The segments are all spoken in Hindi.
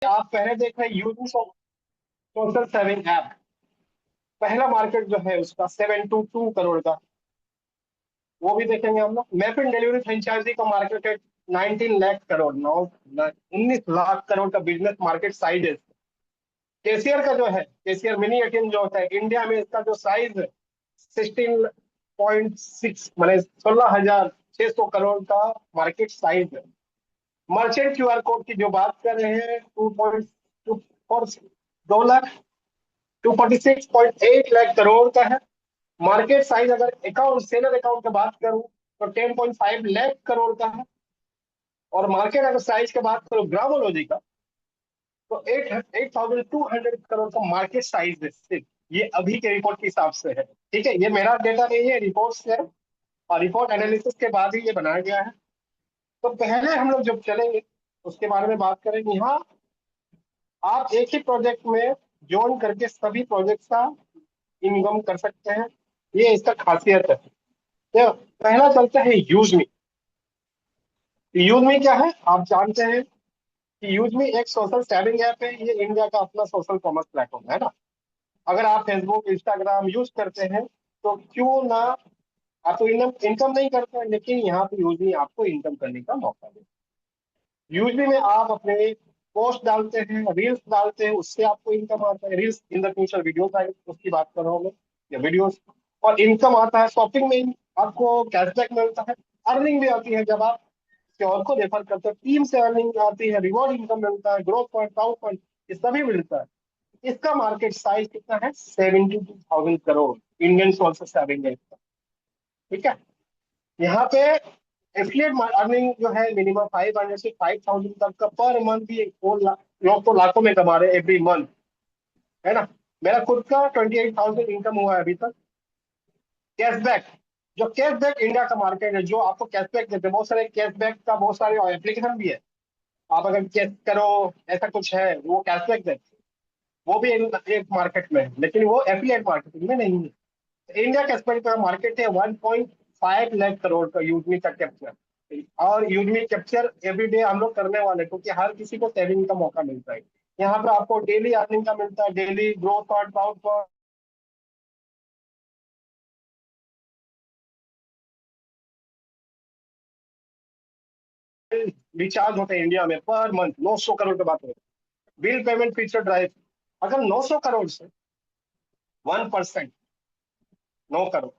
आप पहले देख रहे हैं यूट्यूब सोशल सेविंग ऐप। पहला मार्केट जो है उसका 7 to 2 करोड़ का, वो भी देखेंगे हम लोग। मैप इन डिलीवरी फ्रेंचाइजी का मार्केट है 19 लाख करोड़, 19 लाख करोड़ का बिजनेस मार्केट साइज है। केसीआर का जो है, केसीआर मिनी एटीएम जो होता है इंडिया में, इसका जो साइज है 16.6, मैंने 16,600 करोड़ का मार्केट साइज है। मर्चेंट क्यूआर कोड की जो बात कर रहे हैं 2.2 2 लाख 246.8 लाख करोड़ का है मार्केट साइज। अगर अकाउंट सेलर अकाउंट की बात करूं तो 10.5 लाख करोड़ का है। और मार्केट अगर साइज की बात करूं ग्रामोलॉजी का, तो 8,200 करोड़ का मार्केट साइज है सिर्फ। ये अभी के रिपोर्ट के हिसाब से है, ठीक है, ये मेरा डेटा नहीं है, रिपोर्ट से है। और रिपोर्ट एनालिसिस के बाद ही ये बनाया गया है। तो पहले हम लोग जब चलेंगे उसके बारे में बात करेंगे। यहाँ आप एक ही प्रोजेक्ट में ज्वाइन करके सभी प्रोजेक्ट का इनकम कर सकते हैं, ये इसका खासियत है। तो पहला चलता है यूजमी। यूजमी क्या है आप जानते हैं कि यूजमी एक सोशल शेयरिंग ऐप है। ये इंडिया का अपना सोशल कॉमर्स प्लेटफॉर्म है ना। अगर आप फेसबुक इंस्टाग्राम यूज करते हैं तो क्यों ना, आप तो इनकम नहीं करते हैं, लेकिन यहाँ पे यूजमी आपको इनकम करने का मौका दे। यूजली में आप अपने पोस्ट डालते हैं, रील्स डालते हैं, उससे आपको इनकम आता है। Reels in the future videos आएंगे उसकी बात कर रहा हूँ मैं, या वीडियोस। और इनकम आता है शॉपिंग में, आपको कैशबैक मिलता है। अर्निंग भी आती है जब आप किसी और को रेफर करते हैं, टीम से अर्निंग आती है, रिवॉर्ड इनकम मिलता है, ग्रोथ पॉइंट, टाउ पॉइंट, ये सभी मिलता है। इसका मार्केट साइज कितना है? 72,000 करोड़ इंडियन सोर्सेस सेविंग है इसका, ठीक है। यहाँ पे एफिलिएट अर्निंग जो है मिनिमम 500 से 5,000 तक का पर मंथ भी, वो लोग तो लाखों में कमा रहे हैं एवरी मंथ, है ना। मेरा खुद का 28,000 इनकम हुआ है अभी तक। कैशबैक, जो कैशबैक इंडिया का मार्केट है, जो आपको कैशबैक देते हैं, बहुत सारे कैशबैक का बहुत सारे एप्लीकेशन भी है। आप अगर कैश करो ऐसा कुछ है, वो कैशबैक देते हैं। वो भी एक मार्केट में है, लेकिन वो एफिलिएट मार्केटिंग में नहीं है। इंडिया कैशबैक का मार्केट है 1.5 लाख करोड़ का यूजमी का कैप्चर। और यूजमी कैप्चर एवरीडे हम लोग करने वाले हैं, क्योंकि हर किसी को सेविंग का मौका मिलता है। यहाँ पर आपको डेली अर्निंग का मिलता है, डेली ग्रोथ और डाउट पर रिचार्ज होते हैं इंडिया में पर मंथ 900 करोड़ की बात है। बिल पेमेंट फीचर ड्राइव, अगर 900 करोड़ से 1%, 9 करोड़,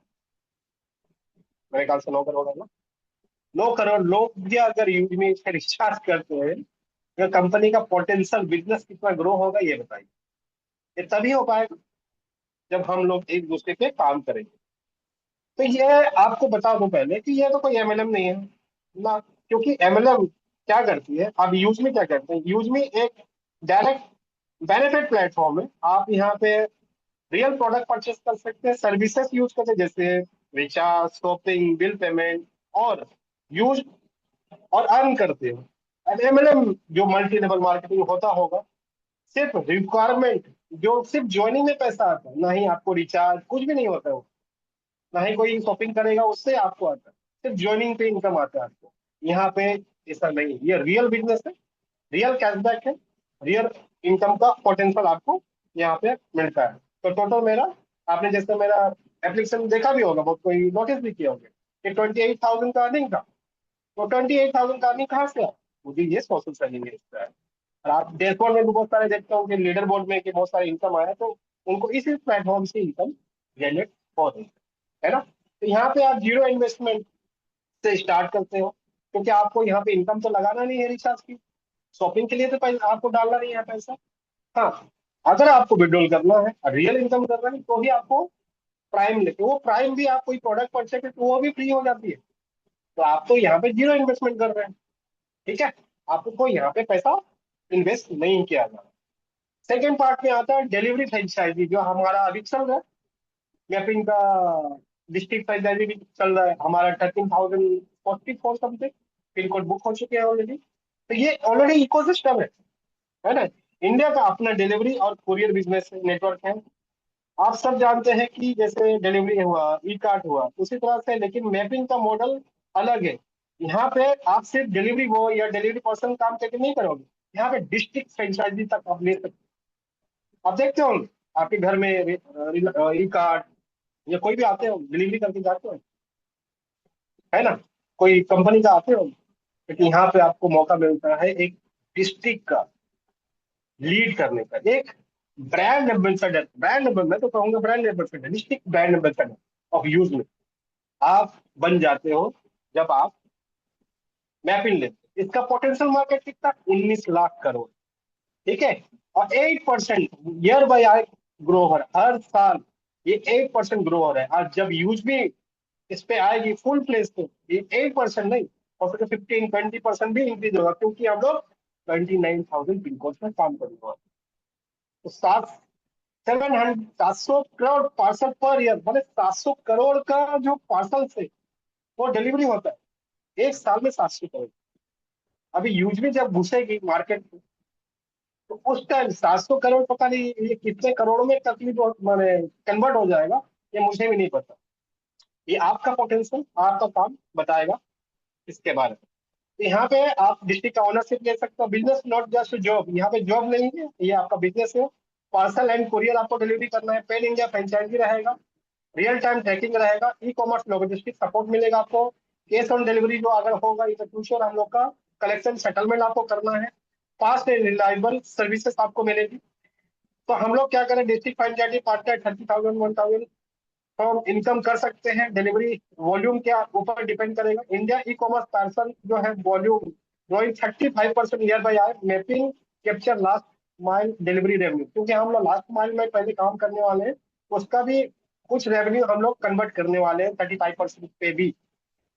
मेरे ख्याल से 9 करोड़ है ना, 9 करोड़ लोग भी अगर यूज में इसका रिचार्ज करते हैं, तो कंपनी का पोटेंशियल बिजनेस कितना ग्रो होगा ये बताइए। ये तभी हो पाएगा जब हम लोग एक दूसरे पे काम करेंगे। तो ये आपको बता दूं पहले कि ये तो कोई एमएलएम नहीं है ना, क्योंकि एमएलएम क्या करती है, आप यूज में क्या करते हैं, यूज में एक डायरेक्ट बेनिफिट प्लेटफॉर्म है। आप यहाँ पे रियल प्रोडक्ट परचेस कर सकते हैं, सर्विसेज यूज करते हैं, जैसे रिचार्ज, शॉपिंग, बिल पेमेंट, और यूज और अर्न करते हो। एमएलएम जो मल्टी लेवल मार्केटिंग होता होगा, सिर्फ रिक्वायरमेंट, जो सिर्फ ज्वाइनिंग में पैसा आता है, ना ही आपको रिचार्ज, कुछ भी नहीं होता है वो, ना ही कोई शॉपिंग करेगा उससे आपको आता है, सिर्फ ज्वाइनिंग पे इनकम आता है आपको। यहाँ पे ऐसा नहीं है, ये रियल बिजनेस है, रियल कैशबैक है, रियल इनकम का पोटेंशियल आपको यहाँ पे मिलता है। तो टोटल मेरा, आपने जैसे मेरा एप्लीकेशन देखा भी होगा, बहुत कोई नोटिस भी किया होगा कि 28,000 का अर्निंग था। तो 28,000 का अर्निंग कहाँ से आया? मुझे ये सोशल सेलिंग है इसका है। और आप डैशबोर्ड में भी बहुत सारे देखते हो कि लीडर बोर्ड में कि बहुत सारे इनकम आया, तो उनको इसी प्लेटफॉर्म से इनकम जनरेट हो रही है ना। तो यहाँ पे आप जीरो इन्वेस्टमेंट से स्टार्ट करते हो, क्योंकि आपको यहाँ पे इनकम तो लगाना नहीं है रिचार्ज की, शॉपिंग के लिए तो पैसा आपको डालना नहीं है पैसा। हाँ, अगर आपको विड्रॉल करना है, रियल इनकम करना है, तो ही आपको प्राइम लेके, वो प्राइम भी आप कोई प्रोडक्ट परचेज तो वो भी फ्री हो जाती है। तो आप तो यहाँ पे जीरो इन्वेस्टमेंट कर रहे हैं, ठीक है, आपको यहाँ पे पैसा इन्वेस्ट नहीं किया जा रहा। सेकेंड पार्ट में आता है डिलीवरी फ्रेंचाइजी, जो हमारा अभी चल रहा है। मैपिंग का डिस्ट्रिक्ट फ्रेंचाइजी भी चल रहा है हमारा, 13,044 समथिंग पिन कोड बुक हो चुके हैं ऑलरेडी। तो ये ऑलरेडी इकोसिस्टम है ना। इंडिया का अपना डिलीवरी और कुरियर बिजनेस नेटवर्क है। आप सब जानते हैं कि जैसे डिलीवरी हुआ, ई कार्ट हुआ, उसी तरह से, लेकिन मैपिंग का मॉडल अलग है। यहाँ पे आप सिर्फ डिलीवरी बॉय या डिलीवरी पर्सन काम करके नहीं करोगे, यहाँ पे डिस्ट्रिक्ट फ्रेंचाइजी तक आप ले सकते हो। आप देखते हो आपके घर में ई कार्ड या कोई भी आते हो डिलीवरी करके जाते हो, है ना, कोई कंपनी का आते हो, लेकिन यहाँ पे आपको मौका मिलता है एक डिस्ट्रिक्ट का लीड करने का, एक ब्रांड एम्बेसडर, मैं तो कहूंगा brand ambassador, district brand ambassador of use में आप बन जाते हो जब आप मैपिंग लेते हो। इसका पोटेंशियल मार्केट कितना, 19 लाख करोड़। ठीक है, और 8% ईयर बाय ईयर ग्रो हो रहा है हर साल, ये 8% ग्रो हो रहा है। और जब यूज भी इस पे आएगी फुल प्लेस पे, ये 8% नहीं, हो सके 15-20% भी इंक्रीज होगा, क्योंकि हम लोग 29,000 पिन कोड में काम करेंगे। तो 700 करोड़ पार्सल पर ईयर, मतलब 700 करोड़ का जो पार्सल से वो डिलीवरी होता है एक साल में, 700 करोड़। अभी यूज भी जब घुसेगी मार्केट में, तो उस टाइम 700 करोड़ पता नहीं ये कितने करोड़ में तकलीफ माने कन्वर्ट हो जाएगा, ये मुझे भी नहीं पता। ये आपका पोटेंशियल, आपका काम बताएगा इसके बारे में। तो यहाँ पे आप डिस्ट्रिक्ट का ओनरशिप ले सकते हो। बिजनेस नॉट जस्ट जॉब, यहाँ पे जॉब नहीं है, ये आपका बिजनेस है। पार्सल एंड कुरियर आपको डिलीवरी करना है। पेन इंडिया फ्रेंचाइजी रहेगा, रियल टाइम ट्रैकिंग रहेगा, ई कॉमर्स लॉजिस्टिक सपोर्ट मिलेगा आपको। कैश ऑन डिलीवरी जो अगर होगा इन फ्यूचर हम लोग का, कलेक्शन सेटलमेंट आपको करना है। फास्ट एंड रिलायबल सर्विसेज आपको मिलेगी। तो हम लोग क्या करें, डिस्ट्रिक्ट फ्रेंचाइजी पार्टनर 30,000 1,000 तो हम इनकम कर सकते हैं। डिलीवरी वॉल्यूम के ऊपर डिपेंड करेगा। इंडिया ई कॉमर्स पार्सल जो है volume growing 35% year by year. Mapping capture last mile delivery revenue, क्योंकि हम लोग लास्ट माइल में पहले काम करने वाले हैं, उसका भी कुछ रेवेन्यू हम लोग कन्वर्ट करने वाले हैं 35% पे भी।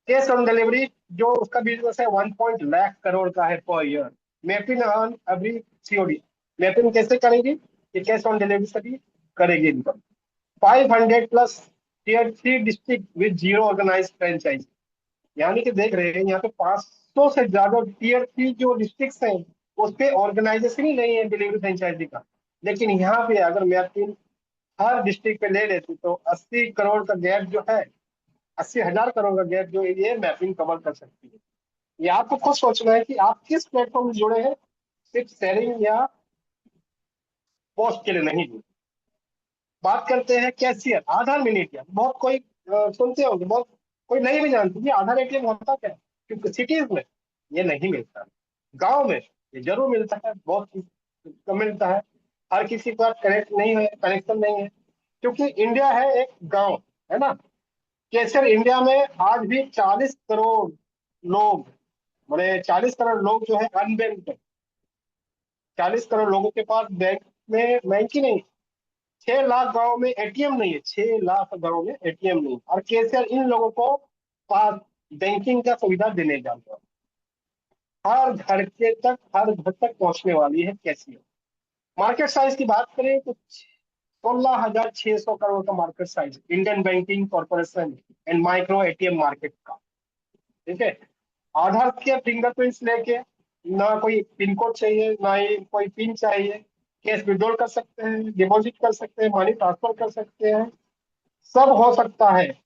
कैश ऑन डिलीवरी जो उसका बिजनेस है 1 लाख करोड़ का है per year. Mapping on every COD, mapping कैसे करेगी, ये कैश ऑन डिलीवरी से भी करेगी income. 500 plus tier 3 district with zero organise franchise, यानी कि देख रहे हैं यहाँ पे 500 से ज्यादा टीयर 3 जो डिस्ट्रिक्ट हैं उस पे ऑर्गेनाइजेशन ही नहीं है डिलीवरी फ्रेंचाइजी का। लेकिन यहाँ पे अगर मैपिंग हर डिस्ट्रिक्ट पे ले लेती तो 80 करोड़ का गैप जो है, 80,000 करोड़ का गैप जो है, ये मैपिंग कवर कर सकती है। ये आपको खुद सोचना है कि आप किस प्लेटफॉर्म से जुड़े हैं, सिर्फ शेयरिंग या पोस्ट के लिए नहीं जुड़े। बात करते हैं कैशियर आधार मिनी एटीएम। बहुत कोई सुनते होंगे, बहुत कोई नहीं भी जानते कि आधार एटीएम होता क्या है। क्योंकि सिटीज में ये नहीं मिलता, गांव में ये जरूर मिलता है, बहुत कम मिलता है। हर किसी का कनेक्ट नहीं है, कनेक्शन नहीं है, क्योंकि इंडिया है एक गांव, है ना। कैशियर इंडिया में आज भी 40 करोड़ लोग, मैंने 40 करोड़ लोग जो है अनबैंक्ड है। 40 करोड़ लोगों के पास बैंक ही नहीं। 6 लाख गांव में एटीएम नहीं है, 6 लाख गांव में एटीएम नहीं, और कैशियर इन लोगों को पास बैंकिंग का सुविधा देने जाता है। हर घर तक पहुंचने वाली है कैशियर। मार्केट साइज की बात करें तो 16,600 करोड़ का market size Indian banking corporation and micro ATM market का। ठीक है, आधार के फिंगरप्रिंट्स लेके, ना कोई पिन कोड चाहिए, ना ही कोई पिन चाहिए। कैश विड्रॉल कर सकते हैं, डिपॉजिट कर सकते हैं, मनी ट्रांसफर कर सकते हैं, सब हो सकता है।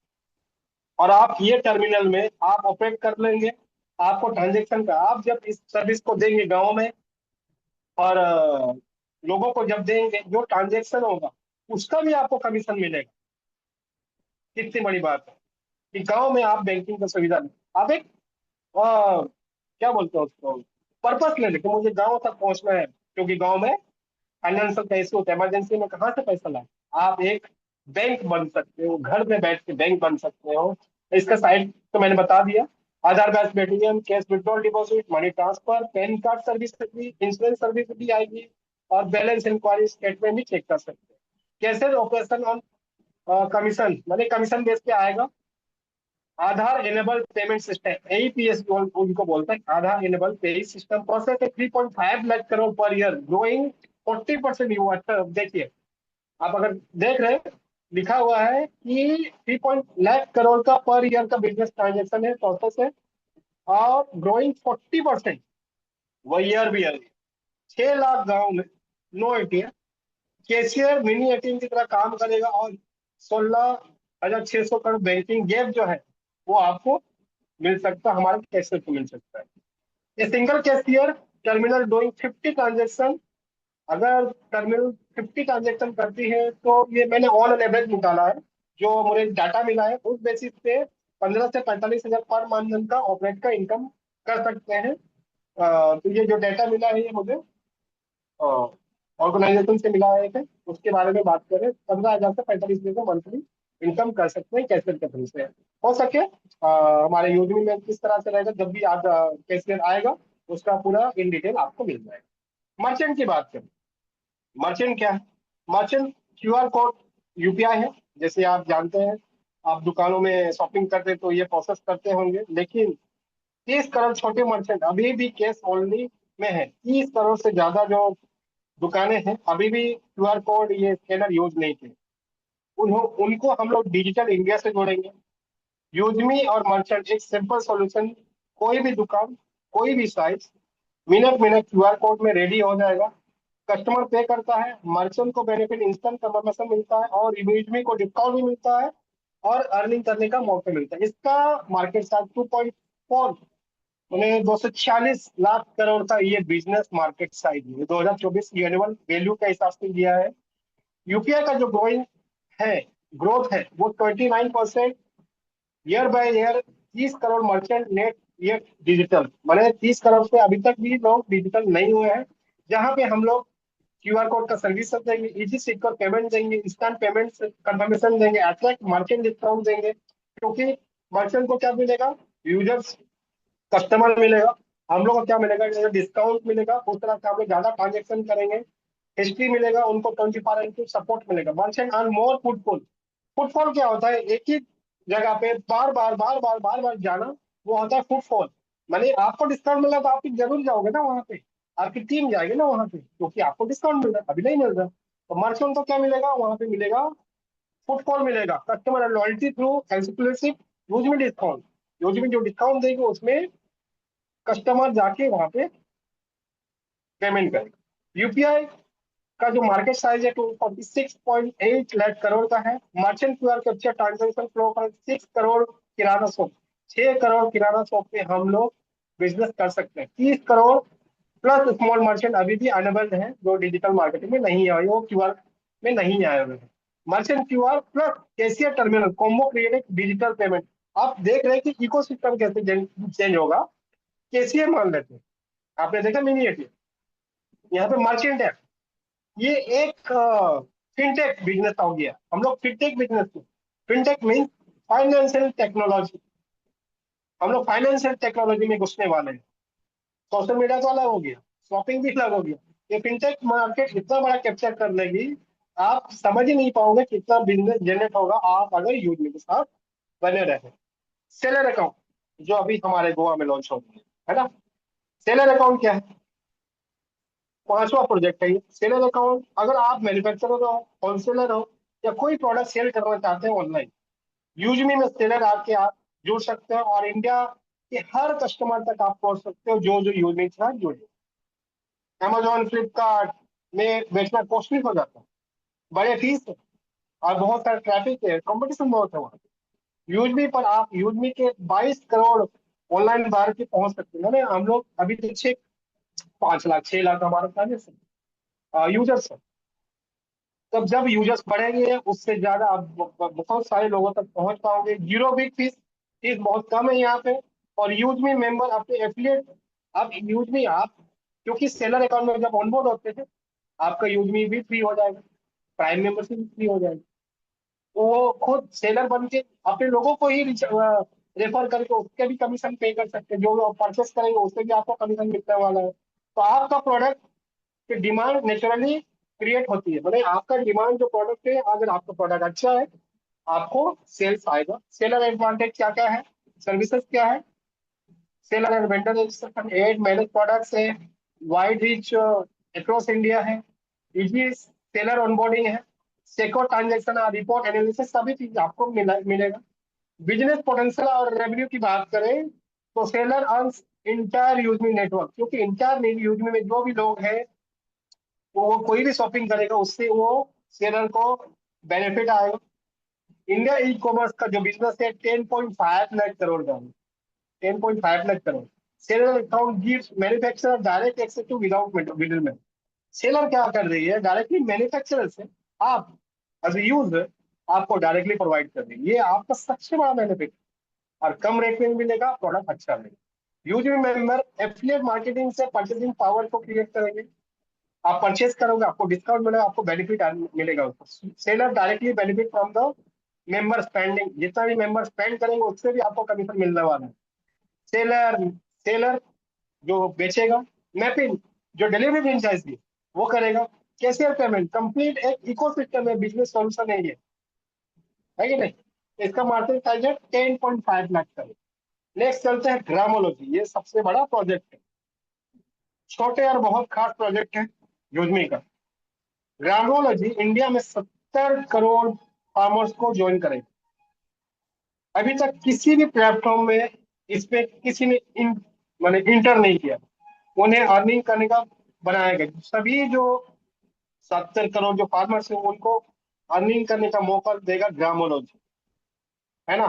और आप ये टर्मिनल में आप ऑपरेट कर लेंगे। आपको ट्रांजेक्शन का, आप जब इस सर्विस को देंगे गांव में और लोगों को जब देंगे, जो ट्रांजेक्शन होगा उसका भी आपको कमीशन मिलेगा। कितनी बड़ी बात है कि गांव में आप बैंकिंग का सुविधा दें। आप एक क्या बोलते हैं उसको, पर्पस ले लेके मुझे गांव तक पहुंचना है, क्योंकि गांव में फाइनेंशियल कैसे होता है, इमरजेंसी में कहाँ से पैसा लाए। आप एक बैंक बन सकते हो, घर में बैठ के बैंक बन सकते हो। इसका साइट तो मैंने बता दिया। Aadhaar based ATM, cash withdrawal, deposit, money transfer, PAN card service भी, इंश्योरेंस सर्विस भी आएगी, और बैलेंस इंक्वायरी स्टेटमेंट भी चेक कर सकते हैं। कैसे ऑपरेशन ऑन कमीशन, मैंने कमीशन बेस पे आएगा। Aadhaar enable payment system, AEPS उनको बोलते हैं। Aadhaar enable payment system process 3.5 lakh crore per year, growing 40%। You देखिए, आप अगर देख रहे हैं, लिखा हुआ है कि 3 लाख करोड़ का पर ईयर का बिजनेस ट्रांजेक्शन है, प्रोसेस है, और ग्रोइंग 40%। वह ईयर भी है। 6 लाख गांव में no ATM, cashier mini ATM की तरह काम करेगा, और 16,600 करोड़ बैंकिंग गैप जो है वो आपको मिल सकता है, हमारे कैशियर को मिल सकता है। ये single cashier terminal doing 50 transaction, अगर टर्मिनल 50 ट्रांजेक्शन करती है तो ये मैंने ऑन एन एवरेज निकाला है, जो मुझे डाटा मिला है उस बेसिस पे 15 से 45 हजार पर मंथ का ऑपरेट का इनकम कर सकते हैं। तो ये जो डाटा मिला है ये मुझे ऑर्गेनाइजेशन से मिला है, उसके बारे में बात करें 15 हजार से 45 हजार का मंथली इनकम कर सकते हैं कैशियर के थ्रू से। हो सके हमारे यूजमी में किस तरह से रहेगा, जब भी आज कैशियर आएगा उसका पूरा इन डिटेल आपको मिल जाएगा। मर्चेंट की बात करें, मर्चेंट क्या है? मर्चेंट क्यूआर कोड यूपीआई है, जैसे आप जानते हैं, आप दुकानों में शॉपिंग करते हैं तो ये प्रोसेस करते होंगे, लेकिन 30 करोड़ छोटे मर्चेंट अभी भी कैश ओनली में है। 30 करोड़ से ज्यादा जो दुकानें हैं अभी भी क्यूआर कोड ये स्कैनर यूज नहीं किए। उनको हम लोग डिजिटल इंडिया से जोड़ेंगे। यूजमी और मर्चेंट एक सिंपल सॉल्यूशन, कोई भी दुकान, कोई भी size, minute minute QR code में रेडी हो जाएगा। कस्टमर पे करता है, मर्चेंट को बेनिफिट इंस्टेंट कंफर्मेशन मिलता है और यूजमी को डिस्काउंट भी मिलता है और अर्निंग करने का मौका मिलता है। इसका मार्केट साइज 2.4 उन्हें 246 लाख करोड़ का ये बिजनेस मार्केट साइज है, 2024 की एनुअल वैल्यू के हिसाब से दिया है। यूपीआई का जो ग्रोइंग है, ग्रोथ है वो 29% year by year. 30 crore merchant net ये डिजिटल, मैंने 30 करोड़ से अभी तक भी लोग डिजिटल नहीं हुए हैं, जहां पे हम लोग क्यूआर कोड का सर्विस देंगे, इजी सिक्योर पेमेंट देंगे, इंस्टेंट पेमेंट कंफर्मेशन देंगे, अट्रैक्ट मर्चेंट डिस्काउंट देंगे। क्योंकि मर्चेंट को क्या मिलेगा? यूजर्स, कस्टमर मिलेगा। हम लोग को क्या मिलेगा? जैसे डिस्काउंट मिलेगा, उस तरह से हम लोग ज्यादा ट्रांजेक्शन करेंगे, हिस्ट्री मिलेगा उनको, 24 इंटू सपोर्ट मिलेगा। Merchant earn more footfall. Footfall क्या होता है? एक ही जगह पे बार बार जाना, वो होता है फुटफॉल। माने आपको डिस्काउंट मिला तो आप जरूर जाओगे ना वहां पे, आपकी टीम जाएगी ना वहां पे, क्योंकि आपको डिस्काउंट मिल रहा है, अभी नहीं मिल रहा। तो मर्चेंट को क्या मिलेगा वहां पे? मिलेगा फुटफॉल, मिलेगा customer loyalty through exclusive use में डिस्काउंट। यूज में जो डिस्काउंट देगी उसमें कस्टमर जाके वहां पे पेमेंट करेगा। यूपीआई का जो मार्केट साइज है 246.8 लाख करोड़ का है। Merchant QR capture transaction flow पर 6 करोड़ किराना शॉप, 6 करोड़ किराना शॉप पे हम लोग बिजनेस कर सकते हैं। 30 करोड़ प्लस स्मॉल मर्चेंट अभी भी अनेबल्ड है, जो डिजिटल मार्केटिंग में नहीं आए, वो क्यूआर में नहीं आए हुए हैं। Merchant QR plus cashier terminal combo create digital payment. आप देख रहे हैं कि इकोसिस्टम कैसे चेंज होगा। कैशियर मान लेते हैं, आपने देखा मिनी एटीएम, यहाँ पे मर्चेंट है, ये एक फिनटेक बिजनेस हो गया। हम लोग fintech business, fintech mean financial technology, हम लोग फाइनेंशियल टेक्नोलॉजी में घुसने वाले हैं। सोशल मीडिया तो अलग हो गया, शॉपिंग भी अलग हो गया, ये फिनटेक मार्केट इतना बड़ा कैप्चर कर लेगी, आप समझ ही नहीं पाओगे कितना बिजनेस जनरेट होगा आप अगर यूज के साथ बने रहे। सेलर अकाउंट जो अभी हमारे गोवा में लॉन्च हो गया है ना, सेलर अकाउंट क्या है? पांचवा प्रोजेक्ट है ये सेलर अकाउंट। अगर आप मैन्युफैक्चरर हो, होलसेलर हो, या कोई प्रोडक्ट सेल करना चाहते हैं ऑनलाइन, यूजमी में सेलर आके आप जुड़ सकते हो और इंडिया के हर कस्टमर तक आप पहुंच सकते हो जो जो यूजमी के साथ जुड़े। अमेजोन फ्लिपकार्ट में बेचना कॉस्टली हो जाता है, बड़े फीस है और बहुत सारा ट्रैफिक है, कंपटीशन बहुत है वहाँ। यूजमी पर आप यूजमी के 22 करोड़ ऑनलाइन बाहर के पहुंच सकते हैं। हम लोग अभी तो 5 लाख 6 लाख हमारा ट्रांजेक्शन यूजर्स है। तब जब यूजर्स बढ़ेंगे उससे ज्यादा आप बहुत सारे लोगों तक पहुंच पाओगे। जीरो बिग फीस, फीस बहुत कम है यहाँ पे। और यूज मी मेंबर अपने एफिलिएट, आप यूज मी आप, क्योंकि सेलर अकाउंट में जब ऑनबोर्ड होते थे आपका यूज मी भी फ्री हो जाएगा, प्राइम मेंबरशिप भी फ्री हो जाएगी। तो वो खुद सेलर बन के अपने लोगों को ही रेफर करके उसके भी कमीशन पे कर सकते हैं, जो परचेस करेंगे उससे भी आपको कमीशन मिलने वाला है। तो आपका प्रोडक्ट कि डिमांड नेचुरली क्रिएट होती है, मतलब आपका डिमांड जो प्रोडक्ट है, अगर आपका प्रोडक्ट अच्छा है आपको सेल्स आएगा। सेलर एडवांटेज क्या क्या है, सर्विसेज क्या है? Seller and vendor registration, add manage products है, वाइड रीच अक्रॉस इंडिया है, इजी सेलर ऑनबोर्डिंग है, सेको ट्रांजेक्शन और रिपोर्ट एनालिसिस, सभी चीज आपको मिलेगा। बिजनेस पोटेंशियल और रेवेन्यू की बात करें तो सेलर अर्न्स इंटायर यूजमी नेटवर्क, क्योंकि इंटायर यूजमी में जो भी लोग हैं वो कोई भी शॉपिंग करेगा उससे वो सेलर को बेनिफिट आएगा। इंडिया ई कॉमर्स का जो बिजनेस है 10.5 लाख करोड़ का है, 10.5 lakh crore. Seller account gives manufacturer direct access to without middleman. Seller क्या कर रही है, डायरेक्टली मैन्युफैक्चरर से आप एज ए यूजर आपको डायरेक्टली प्रोवाइड कर रही है। ये आपका सबसे बड़ा बेनिफिट, और कम रेट में मिलेगा, प्रोडक्ट अच्छा मिलेगा। यूजर मेंबर एफिलिएट मार्केटिंग से परचेसिंग पावर को क्रिएट करेंगे। आप परचेस करोगे, आपको डिस्काउंट मिलेगा, आपको बेनिफिट मिलेगा उसको। Seller directly benefit from the member spending, जितना भी मेंबर स्पेंड करेंगे उससे भी आपको कमीशन मिलने वाला है। सेलर सेलर जो बेचेगा, मैपिंग जो डिलीवरी फ्रेंचाइजी वो करेगा, कैशियर पेमेंट, कंप्लीट एक इकोसिस्टम है, बिजनेस सॉल्यूशन है ये, है कि नहीं। इसका मार्केट साइज है 10.5 लाख करोड़। नेक्स्ट चलते हैं ग्रामोलॉजी, ये सबसे बड़ा प्रोजेक्ट है, छोटे और बहुत खास प्रोजेक्ट है यूजमी का। ग्रामोलॉजी इंडिया में 70 करोड़ फार्मर्स को ज्वाइन करेगा। अभी तक किसी भी प्लेटफॉर्म में इस पे किसी ने माने इंटर नहीं किया। उन्हें अर्निंग करने का बनाया गया, सभी जो 70 करोड़ जो फार्मर्स हैं उनको अर्निंग करने का मौका देगा ग्रामोलॉजी, है ना।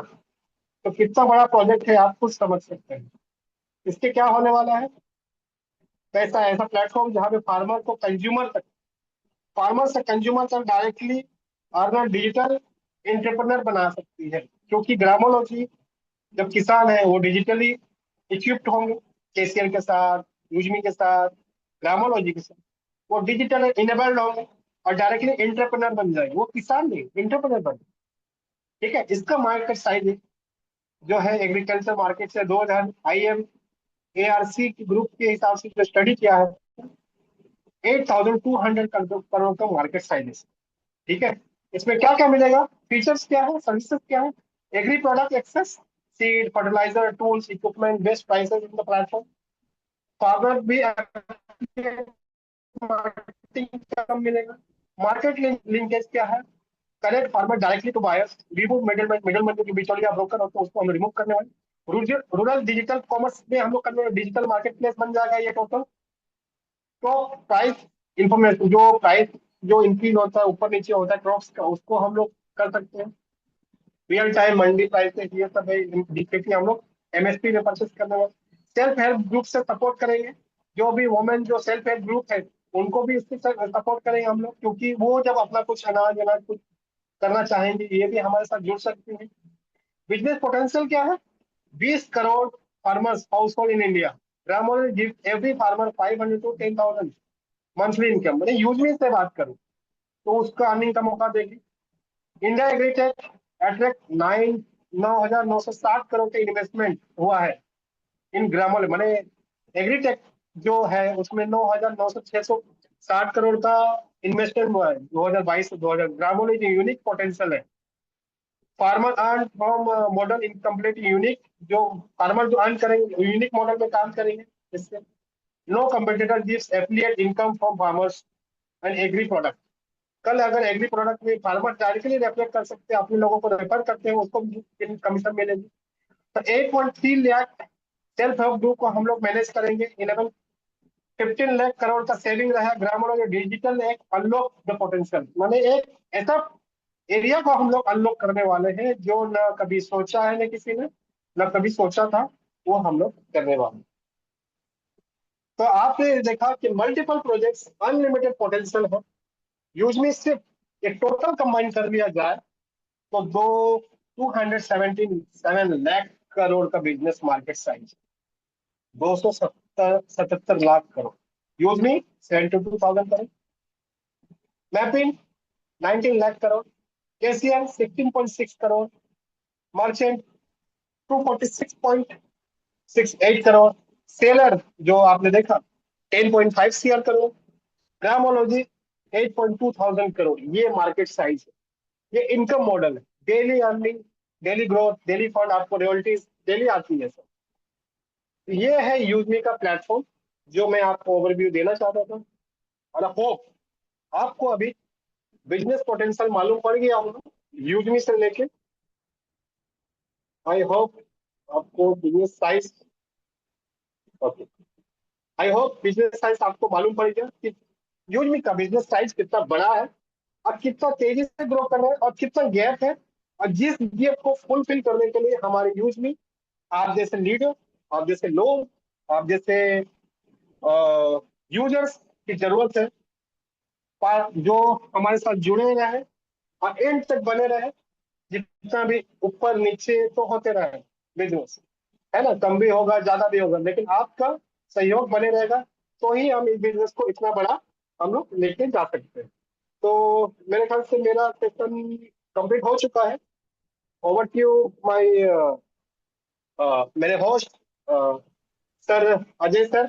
तो कितना बड़ा प्रोजेक्ट है आप खुद समझ सकते हैं। इसके क्या होने वाला है, पैसा ऐसा प्लेटफॉर्म जहाँ पे फार्मर से कंज्यूमर तक डायरेक्टली अर्नर डिजिटल एंटरप्रेन्योर बना सकती है। क्योंकि ग्रामोलॉजी जब किसान है वो डिजिटली इक्विप्ड होंगे, केसीएल के साथ, यूजमी के साथ, ग्रामोलॉजी के साथ, वो डिजिटल इनेबल्ड होंगे और डायरेक्टली एंटरप्रेन्योर बन जाएंगे। वो किसान नहीं, एंटरप्रेन्योर बन। ठीक है, इसका मार्केट साइज जो है एग्रीकल्चर मार्केट से 2000 IM ARC ग्रुप के हिसाब से जो स्टडी किया है, 8200 करोड़ का मार्केट साइज है। ठीक है, इसमें क्या क्या मिलेगा, फीचर्स क्या है, सर्विसेज क्या है, agri product access, seed, fertiliser, tools, equipment, best prices in the platform. Farmer भी मार्केटिंग का मिलेगा। मार्केट लिंकेज क्या है, connect farmer directly to buyers, remove middleman, middleman जो बिचौलिया ब्रोकर होते हैं उसको हम रिमूव करने वाले। रूरल डिजिटल कॉमर्स में हम लोग करने, डिजिटल मार्केट प्लेस बन जाएगा ये टोटल। तो प्राइस इंफॉर्मेशन, जो प्राइस जो इंक्रीज होता है, ऊपर नीचे होता है क्रॉप्स का, उसको हम लोग कर सकते हैं। रियल टाइम मंडी प्राइसेस ये सब है, जिससे हम लोग MSP में परचेस करने वाले। सेल्फ हेल्प ग्रुप से सपोर्ट करेंगे, जो भी वुमेन जो सेल्फ हेल्प ग्रुप है उनको भी इससे सपोर्ट करेंगे हम लोग, क्योंकि वो जब अपना कुछ अनाज अनाज कुछ करना चाहेंगे ये भी हमारे साथ जुड़ सकती है। बिजनेस पोटेंशियल क्या है, 20 crore farmers household in India. ग्रामोल give every farmer 500 to 10,000 monthly income. मैंने यूजली से बात करूं तो उसका अर्निंग का मौका देगी। इंडिया एग्रीटेक अट्रैक्ट 9,960 करोड़ का इन्वेस्टमेंट हुआ है इन ग्रामोल, मैंने एग्रीटेक जो है उसमें 9,960 करोड़ का इन्वेस्टमेंट हुआ है 2022 से 2000। ग्रामोल एक यूनिक पोटेंशियल है। Farmer earn from model incomplete unique, जो फार्मर जो अर्न करेंगे यूनिक मॉडल में काम करेंगे इससे। No competitor gives affiliate income from farmers and agri product. कल अगर एग्री प्रोडक्ट में फार्मर डायरेक्टली रेफर कर सकते हैं, अपने लोगों को रेफर करते हैं, उसको कमीशन मिलेगी। तो 8.3 लाख सेल्फ हेल्प ग्रुप को हम लोग मैनेज करेंगे। 15 लाख करोड़ का सेविंग रहा ग्रामीण और डिजिटल एक अनलॉक द पोटेंशियल, माने एक ऐसा एरिया को हम लोग अनलॉक करने वाले हैं जो न कभी सोचा है न किसी ने, न कभी सोचा था, वो हम लोग करने वाले हैं। तो आपने देखा कि मल्टीपल प्रोजेक्ट्स, अनलिमिटेड पोटेंशियल है। यूजमी सिर्फ ये टोटल कंबाइन कर लिया जाए तो 277 लाख करोड़ का business market size, 277 lakh crore. यूजमी 72,000 crore, mapping 19 lakh crore, KCR 16.6 crore, merchant 246.68 crore, seller जो आपने देखा 10.5 CR करोड़, ग्रामोलॉजी 8.2 थाउजेंड करोड़। ये मार्केट साइज है, ये इनकम मॉडल है। Daily earning, daily growth, daily fund, आपको रॉयल्टीज डेली आती है सर। तो ये है यूजमी का प्लेटफॉर्म जो मैं आपको ओवरव्यू देना चाहता था। और होप आपको अभी बिजनेस पोटेंशियल मालूम पड़ गया होगा यूजमी से लेके। आई होप आपको business size, okay, I hope business size आपको मालूम पड़ गया कि यूजमी का बिजनेस साइज कितना बड़ा है और कितना तेजी से ग्रो कर रहा है और कितना गैप है। और जिस गैप को फुलफिल करने के लिए हमारे यूजमी, आप जैसे लीडर, आप जैसे लोग आप जैसे यूजर्स की जरूरत है, जो हमारे साथ जुड़े रहे और एंड तक बने रहे। जितना भी ऊपर नीचे तो होते रहे बिजनेस, है ना, कम भी होगा ज्यादा भी होगा, लेकिन आपका सहयोग बने रहेगा तो ही हम इस बिजनेस को इतना बड़ा हम लोग लेके जा सकते हैं। तो मेरे ख्याल से मेरा सेशन कंप्लीट हो चुका है। ओवर टू यू माय मेरे होस्ट सर, अजय सर।